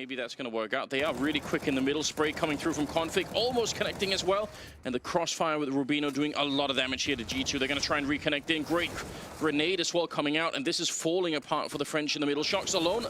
maybe that's going to work out. They are really quick in the middle. Spray coming through from Config, almost connecting as well. And the crossfire with Rubino doing a lot of damage here to G2. They're going to try and reconnect in. Great grenade as well coming out. And this is falling apart for the French in the middle. Shox alone.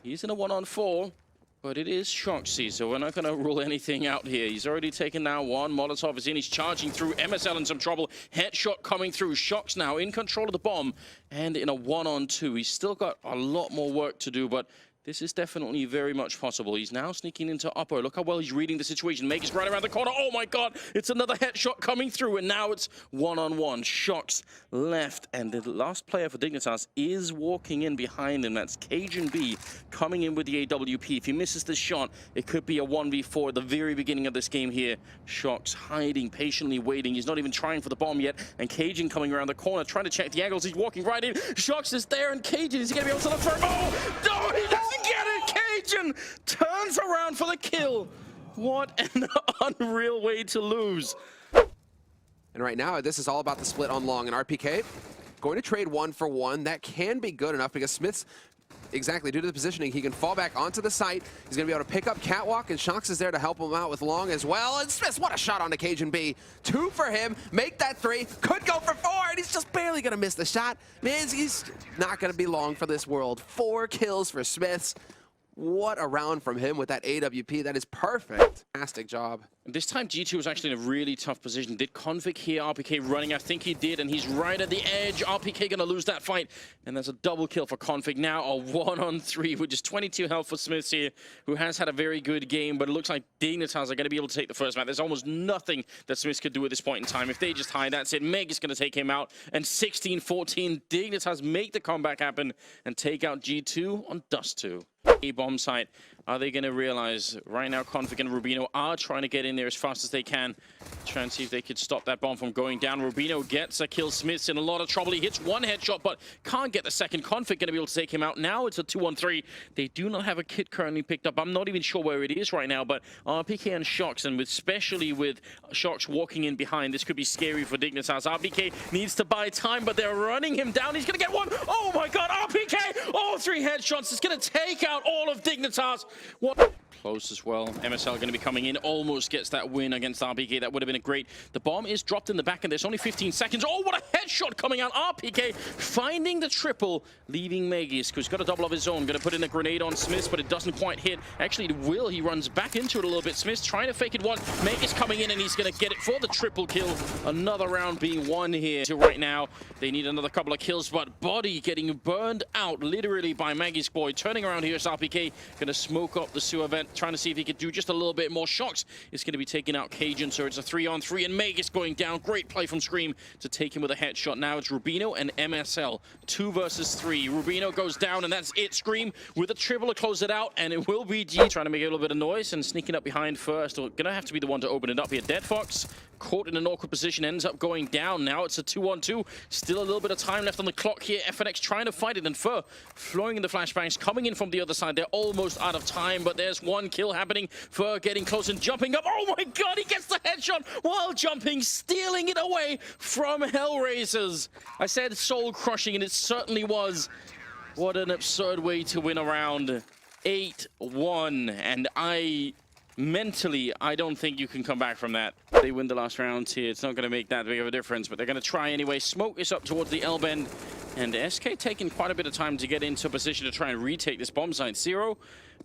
He's in a 1-on-4. But it is Shoxy, so we're not going to rule anything out here. He's already taken now one. Molotov is in. He's charging through. MSL in some trouble. Headshot coming through. Shox now in control of the bomb. And in a 1-on-2. He's still got a lot more work to do, but this is definitely very much possible. He's now sneaking into upper. Look how well he's reading the situation. Meg is right around the corner. Oh my god, it's another headshot coming through, and now it's 1-on-1. Shox left, and the last player for Dignitas is walking in behind him. That's Cajun B coming in with the AWP. If he misses this shot, it could be a 1v4 at the very beginning of this game here. Shox hiding, patiently waiting. He's not even trying for the bomb yet, and Cajun coming around the corner, trying to check the angles. He's walking right in. Shox is there, and Cajun is going to be able to look for him. Oh, no, he doesn't get it! Cajun turns around for the kill. What an unreal way to lose. And right now, this is all about the split on long. And RPK going to trade 1-for-1. That can be good enough because Smith's, exactly, due to the positioning, he can fall back onto the site. He's going to be able to pick up Catwalk, and Shox is there to help him out with long as well. And Smith, what a shot on the Cajun B. 2 for him, make that 3, could go for 4, and he's just barely going to miss the shot. Man, he's not going to be long for this world. 4 kills for Smiths. What a round from him with that AWP. That is perfect. Fantastic job. This time G2 was actually in a really tough position. Did Config hear RPK running? I think he did, and he's right at the edge. RPK gonna lose that fight, and there's a double kill for Config. Now a 1-on-3 with just 22 health for Smiths here, who has had a very good game, but it looks like Dignitas are gonna be able to take the first map. There's almost nothing that Smiths could do at this point in time. If they just hide, that's it. Meg is gonna take him out, and 16-14, Dignitas make the comeback happen and take out G2 on Dust 2. A bomb site. Are they going to realize right now Config and Rubino are trying to get in there as fast as they can, try and see if they could stop that bomb from going down. Rubino gets a kill. Smith's in a lot of trouble. He hits one headshot but can't get the second. Config going to be able to take him out. Now it's a 2-on-3. They do not have a kit currently picked up. I'm not even sure where it is right now, but RPK and Shox, and especially with Shox walking in behind, this could be scary for Dignitas. RPK needs to buy time, but they're running him down. He's going to get one. Oh my god, RPK! All 3 headshots. It's going to take out all of Dignitas. What? Close as well. MSL going to be coming in. Almost gets that win against RPK. That would have been a great. The bomb is dropped in the back, and there's only 15 seconds. Oh, what a headshot coming out. RPK finding the triple, leaving Megis, who's got a double of his own. Going to put in a grenade on Smiths, but it doesn't quite hit. Actually, it will. He runs back into it a little bit. Smiths trying to fake it once. Megis coming in, and he's going to get it for the triple kill. Another round being won here. So right now, they need another couple of kills, but Body getting burned out literally by Maggie's boy. Turning around here is RPK. Going to smoke up the sewer vent, trying to see if he could do just a little bit more. Shox is going to be taking out Cajun, so it's a 3-on-3, and Meg is going down. Great play from Scream to take him with a headshot. Now it's Rubino and MSL. 2 versus 3. Rubino goes down, and that's it. Scream with a triple to close it out, and it will be G trying to make a little bit of noise and sneaking up behind first. Going to have to be the one to open it up here. Dead Fox caught in an awkward position, ends up going down. Now it's a 2-on-2. Still a little bit of time left on the clock here. FNX trying to fight it, and Fur flowing in the flashbangs, coming in from the other side. They're almost out of time, but there's one kill happening. Fur getting close and jumping up. Oh my god, he gets the headshot while jumping, stealing it away from Hellraisers. I said soul crushing, and it certainly was. What an absurd way to win a round. 8-1, and mentally, I don't think you can come back from that. They win the last round here. It's not going to make that big of a difference, but they're going to try anyway. Smoke is up towards the L-bend, and SK taking quite a bit of time to get into a position to try and retake this bomb site. Zero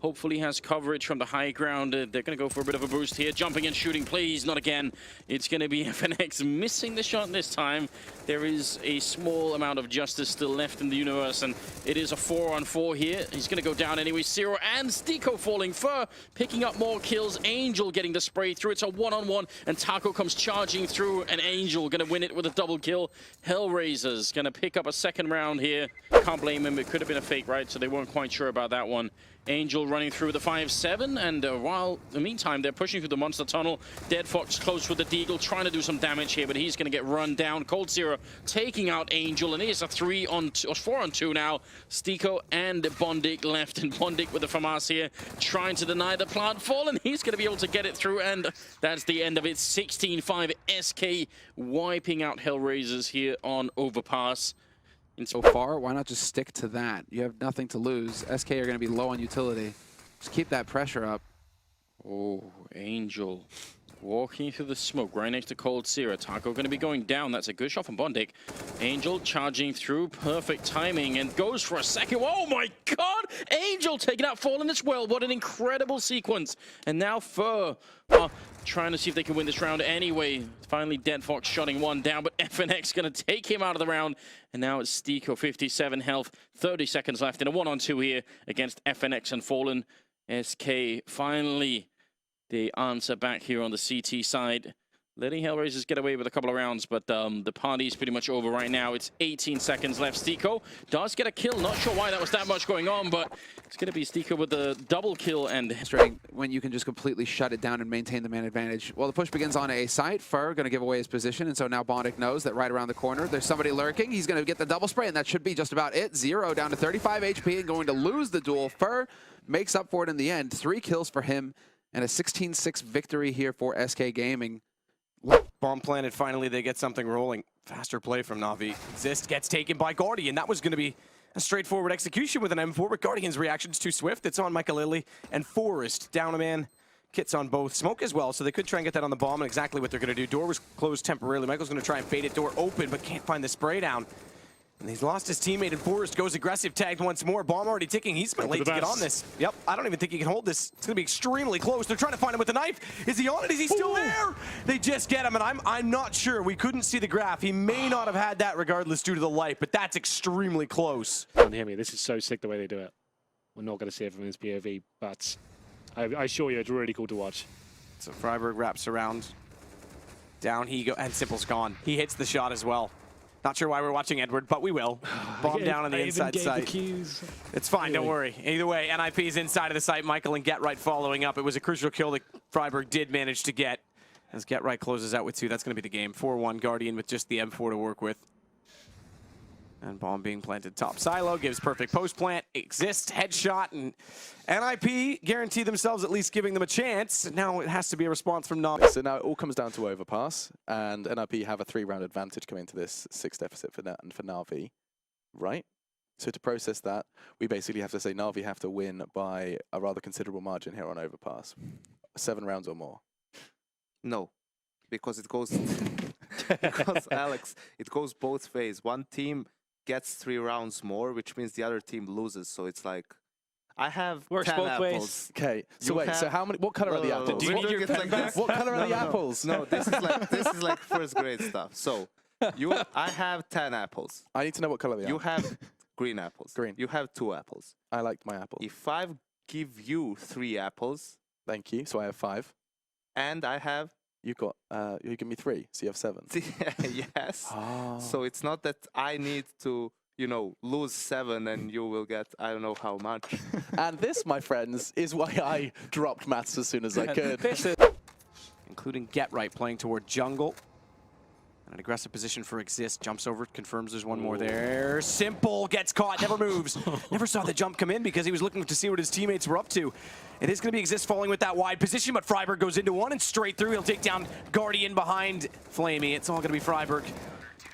hopefully has coverage from the high ground. They're going to go for a bit of a boost here. Jumping and shooting, please, not again. It's going to be FNX missing the shot this time. There is a small amount of justice still left in the universe, and it is a 4-on-4 here. He's going to go down anyway. Zero and Stiko falling. Fur picking up more kills. Angel getting the spray through. It's a 1-on-1, and Taco comes charging through, and Angel going to win it with a double kill. Hellraisers going to pick up a second round here. Can't blame him. It could have been a fake, right? So they weren't quite sure about that one. Angel running through the 5-7, and while in the meantime they're pushing through the monster tunnel. Dead Fox close with the Deagle, trying to do some damage here, but he's going to get run down. Cold Zero taking out Angel, and it is a 4-on-2 now. Stiko and Bondik left, and Bondik with the FAMAS here, trying to deny the plant fall, and he's going to be able to get it through, and that's the end of it. 16-5, SK wiping out Hellraisers here on Overpass. So far, why not just stick to that? You have nothing to lose. SK are going to be low on utility. Just keep that pressure up. Oh, Angel walking through the smoke right next to Cold Sierra. Taco going to be going down. That's a good shot from Bondik. Angel charging through. Perfect timing and goes for a second. Oh my God! Angel taking out Fallen as well. What an incredible sequence. And now Fur trying to see if they can win this round anyway. Finally, Dead Fox shutting one down, but FNX going to take him out of the round. And now it's Stiko, 57 health, 30 seconds left in a 1-on-2 here against FNX and Fallen. SK finally the answer back here on the CT side. Letting Hellraisers get away with a couple of rounds, but the party's pretty much over right now. It's 18 seconds left. Stiko does get a kill. Not sure why that was that much going on, but it's going to be Stiko with the double kill. And when you can just completely shut it down and maintain the man advantage. Well, the push begins on A site. Fur going to give away his position, and so now Bondik knows that right around the corner there's somebody lurking. He's going to get the double spray, and that should be just about it. 0 down to 35 HP and going to lose the duel. Fur makes up for it in the end. 3 kills for him and a 16-6 victory here for SK Gaming. Bomb planted, finally they get something rolling. Faster play from Na'Vi. Xist gets taken by Guardian. That was going to be a straightforward execution with an M4, but Guardian's reaction's too swift. It's on Michael and Forrest. Down a man. Kits on both. Smoke as well, so they could try and get that on the bomb, and exactly what they're going to do. Door was closed temporarily. Michael's going to try and fade it. Door open, but can't find the spray down. And he's lost his teammate, and Forrest goes aggressive, tagged once more. Bomb already ticking. He's been late to get on this. Yep, I don't even think he can hold this. It's going to be extremely close. They're trying to find him with the knife. Is he on it? Is he still there? They just get him, and I'm not sure. We couldn't see the graph. He may not have had that regardless due to the light, but that's extremely close. Don't hear me. This is so sick the way they do it. We're not going to see it from his POV, but I assure you it's really cool to watch. So Freiburg wraps around. Down he goes, and Simple's gone. He hits the shot as well. Not sure why we're watching Edward, but we will. Bomb down on the inside site. It's fine, don't worry. Either way, NIP's inside of the site. Michael and Get Right following up. It was a crucial kill that Freiburg did manage to get. As Get Right closes out with 2, that's going to be the game. 4-1 Guardian with just the M4 to work with. And bomb being planted top silo, gives perfect post plant, Xist, headshot, and NIP guarantee themselves at least giving them a chance. Now it has to be a response from Na'Vi. So now it all comes down to overpass, and NIP have a 3-round advantage coming into this 6 deficit for Na'Vi, right? So to process that, we basically have to say Na'Vi have to win by a rather considerable margin here on overpass. 7 rounds or more. No, because it goes, because Alex, it goes both ways. One team gets 3 rounds more, which means the other team loses. So it's like, I have Works 10 both apples. ways. Okay, so You wait, so have- how many? What color are the apples? Do you need your pen back? What color are the apples? No, this is like first grade stuff. So I have 10 apples. I need to know what color they are. You have green apples. Green. You have 2 apples. I liked my apple. If I give you 3 apples, Thank you. So I have 5. and I have You give me 3, so you have 7. yes. Oh. So it's not that I need to, you know, lose 7 and you will get I don't know how much. And this, my friends, is why I dropped maths as soon as I could. Including Get Right playing toward jungle. And an aggressive position for Xist. Jumps over, confirms there's one more there. Simple gets caught, never moves. Never saw the jump come in because he was looking to see what his teammates were up to. It is going to be Xist falling with that wide position, but Freiburg goes into one and straight through. He'll take down Guardian behind Flamey. It's all going to be Freiburg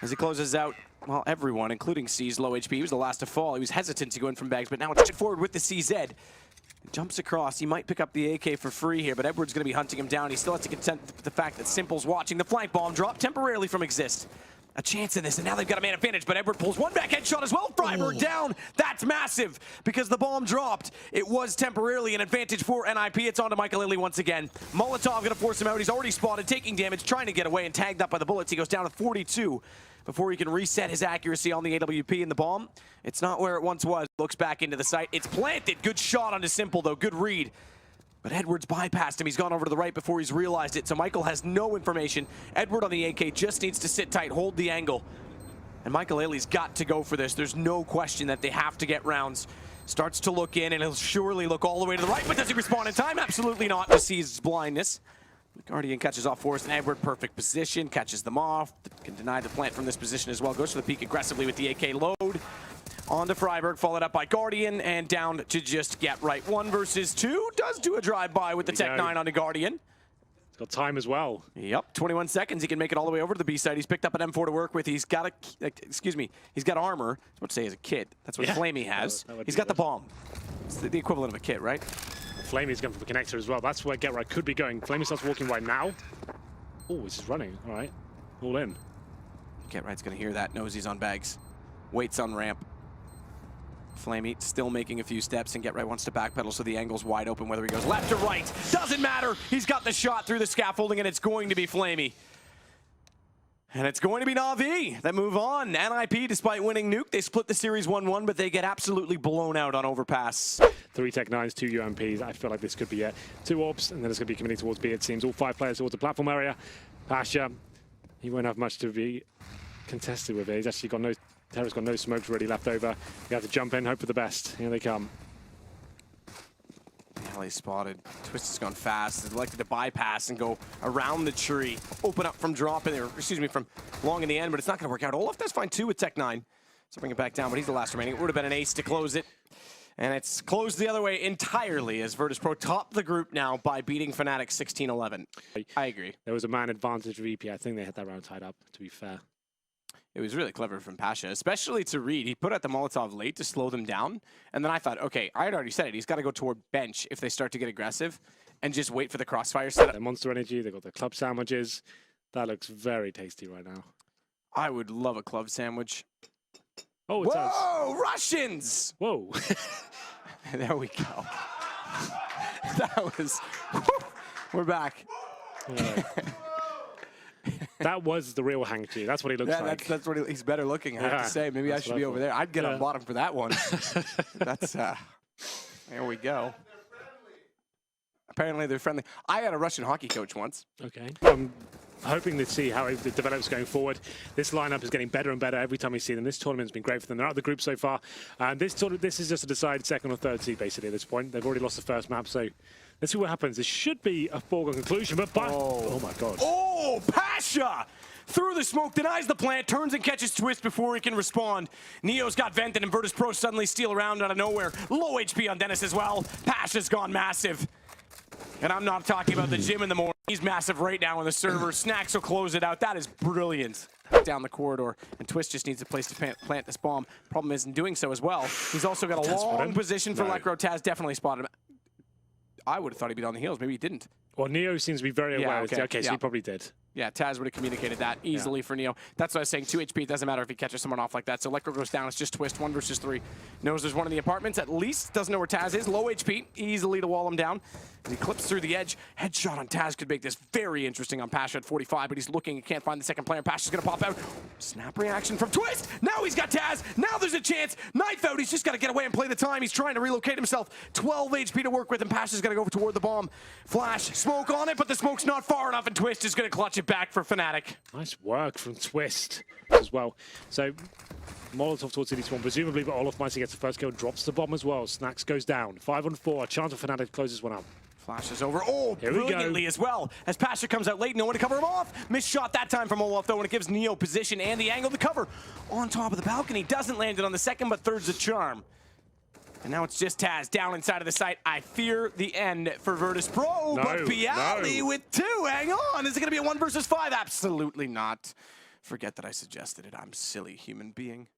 as he closes out, well, everyone, including C's low HP. He was the last to fall. He was hesitant to go in from bags, but now it's forward with the CZ. Jumps across. He might pick up the AK for free here, but Edward's going to be hunting him down. He still has to contend with the fact that Simple's watching. The flank bomb drop temporarily from Xist. A chance in this, and now they've got a man advantage, but Edward pulls one back headshot as well. Freiburg down. That's massive because the bomb dropped. It was temporarily an advantage for NIP. It's on to Michael Lilly once again. Molotov going to force him out. He's already spotted, taking damage, trying to get away, and tagged up by the bullets. He goes down to 42 before he can reset his accuracy on the AWP and the bomb. It's not where it once was. Looks back into the site. It's planted. Good shot onto Simple, though. Good read. But Edward's bypassed him. He's gone over to the right before he's realized it. So Michael has no information. Edward on the AK just needs to sit tight, hold the angle. And Michael Ailey's got to go for this. There's no question that they have to get rounds. Starts to look in, and he'll surely look all the way to the right. But does he respond in time? Absolutely not. Just sees blindness. Guardian catches off Forrest and Edward. Perfect position. Catches them off. Can deny the plant from this position as well. Goes for the peak aggressively with the AK load. On to Freiburg, followed up by Guardian, and down to just Get Right. 1 versus 2. Does do a drive-by with the Tech 9 on the Guardian. It's got time as well. Yep, 21 seconds. He can make it all the way over to the B side. He's picked up an M4 to work with. He's got he's got armor. I was about to say as a kit. That's what Flamey has. He's got the bomb. It's the equivalent of a kit, right? Flamey's going for the connector as well. That's where Get Right could be going. Flamey starts walking right now. Oh, he's just running. All right. All in. Get Right's going to hear that. Knows he's on bags. Waits on ramp. Flamey still making a few steps, and Get Right wants to backpedal, so the angle's wide open whether he goes left or right. Doesn't matter. He's got the shot through the scaffolding, and it's going to be Flamey. And it's going to be Na'Vi that move on. NIP, despite winning Nuke, they split the series 1-1, but they get absolutely blown out on Overpass. 3 Tech 9s, 2 UMPs. I feel like this could be it. 2 orbs, and then it's going to be committing towards B, it seems. All 5 players towards the platform area. Pasha, he won't have much to be contested with it. He's actually got no... Terra's got no smokes really left over. You have to jump in, hope for the best. Here they come. Alley spotted. Twist has gone fast. He's elected to bypass and go around the tree. Open up from drop in there, excuse me, from long in the end, but it's not going to work out. Olaf does fine too with Tech 9. So bring it back down, but he's the last remaining. It would have been an ace to close it. And it's closed the other way entirely as Virtus Pro top the group now by beating Fnatic 16-11. I agree. There was a man advantage of EP. I think they had that round tied up, to be fair. It was really clever from Pasha, especially to read. He put out the Molotov late to slow them down. And then I thought, okay, I had already said it. He's got to go toward bench if they start to get aggressive and just wait for the crossfire setup. The Monster Energy, they've got the club sandwiches. That looks very tasty right now. I would love a club sandwich. Oh, it does. Whoa, Russians! Whoa. There we go. That was, whew, we're back. Yeah. That was the real Hank G. That's what he looks like. That's what he's better looking, I have to say. Maybe I should be over there. I'd get on bottom for that one. That's, there we go. Apparently they're friendly. I had a Russian hockey coach once. Okay. I'm hoping to see how it develops going forward. This lineup is getting better and better every time we see them. This tournament's been great for them. They're out of the group so far. And this is just to decide second or third seed, basically, at this point. They've already lost the first map, so let's see what happens. This should be a foregone conclusion, but oh my god. Oh, Pasha! Through the smoke, denies the plant, turns and catches Twist before he can respond. Neo's got vented, and Virtus Pro suddenly steal around out of nowhere. Low HP on Dennis as well. Pasha's gone massive. And I'm not talking about the gym in the morning. He's massive right now on the server. Snacks will close it out. That is brilliant. Down the corridor, and Twist just needs a place to plant this bomb. Problem is in doing so as well. He's also got a long position for Lekro. Taz definitely spotted him. I would have thought he'd be on the heels. Maybe he didn't. Well, Neo seems to be very aware. Okay, so he probably did. Yeah, Taz would have communicated that easily for Neo. That's what I was saying. 2 HP, it doesn't matter if he catches someone off like that. So Lekro goes down. It's just Twist, 1 versus 3. Knows there's one in the apartments at least. Doesn't know where Taz is. Low HP, easily to wall him down. He clips through the edge. Headshot on Taz could make this very interesting on Pasha at 45, but he's looking. He can't find the second player. Pasha's going to pop out. Snap reaction from Twist. Now he's got Taz. Now there's a chance. Knife out. He's just got to get away and play the time. He's trying to relocate himself. 12 HP to work with, and Pasha's going to go toward the bomb. Flash, smoke on it, but the smoke's not far enough, and Twist is going to clutch it back for Fnatic. Nice work from Twist as well. So Molotov towards City Spawn, presumably, but Olaf Meister gets the first kill, drops the bomb as well. Snacks goes down. 5 on 4. A chance of Fnatic closes one up. Flash is over. Oh, brilliantly as well. As Pasha comes out late, no one to cover him off. Missed shot that time from Olaf, though, and it gives Neo position and the angle to cover. On top of the balcony. Doesn't land it on the second, but third's a charm. And now it's just Taz down inside of the site. I fear the end for Virtus Pro, but Bialy with 2. Hang on. Is it going to be a 1 versus 5? Absolutely not. Forget that I suggested it. I'm a silly human being.